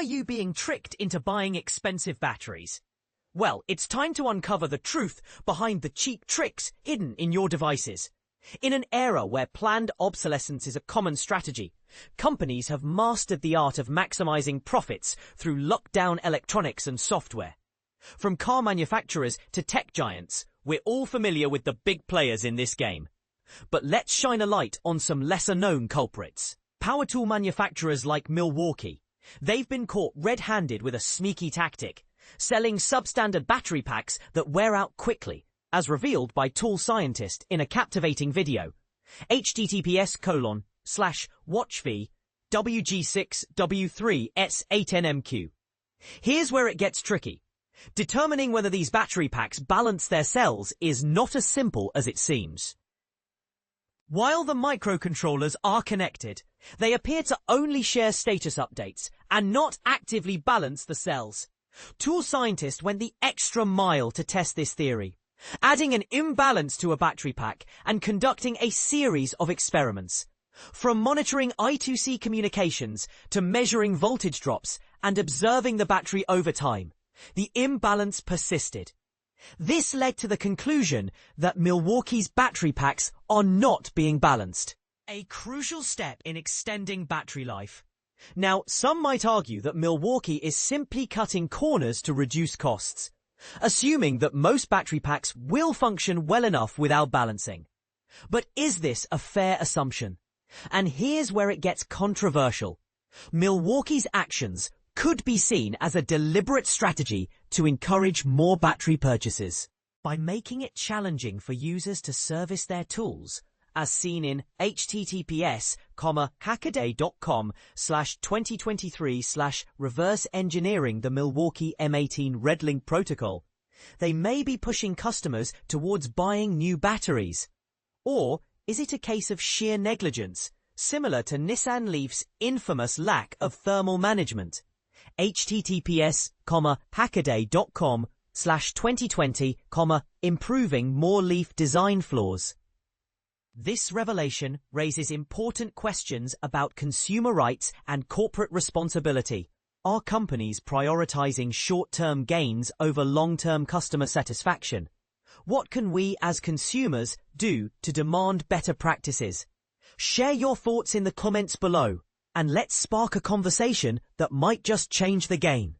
you being tricked into buying expensive batteries? Well, it's time to uncover the truth behind the cheap tricks hidden in your devices. In an era where planned obsolescence is a common strategy, companies have mastered the art of maximizing profits through lockdown electronics and software. From car manufacturers to tech giants, we're all familiar with the big players in this game. But let's shine a light on some lesser-known culprits. Power tool manufacturers like Milwaukee. They've been caught red-handed with a sneaky tactic, selling substandard battery packs that wear out quickly, as revealed by Tool Scientist in a captivating video. https://watchv WG6W3S8NMQ. Here's where it gets tricky. Determining whether these battery packs balance their cells is not as simple as it seems. While the microcontrollers are connected, they appear to only share status updates and not actively balance the cells. Tool Scientist went the extra mile to test this theory, adding an imbalance to a battery pack and conducting a series of experiments. From monitoring I2C communications to measuring voltage drops and observing the battery over time, the imbalance persisted. This led to the conclusion that Milwaukee's battery packs are not being balanced. A crucial step in extending battery life. Now, some might argue that Milwaukee is simply cutting corners to reduce costs, assuming that most battery packs will function well enough without balancing. But is this a fair assumption? And here's where it gets controversial. Milwaukee's actions could be seen as a deliberate strategy to encourage more battery purchases. By making it challenging for users to service their tools, as seen in https://hackaday.com/2023/reverse engineering the Milwaukee M18 RedLink protocol, they may be pushing customers towards buying new batteries. Or is it a case of sheer negligence, similar to Nissan Leaf's infamous lack of thermal management? https://hackaday.com/2020, improving more Leaf design flaws. This revelation raises important questions about consumer rights and corporate responsibility. Are companies prioritizing short-term gains over long-term customer satisfaction? What can we as consumers do to demand better practices? Share your thoughts in the comments below, and let's spark a conversation that might just change the game.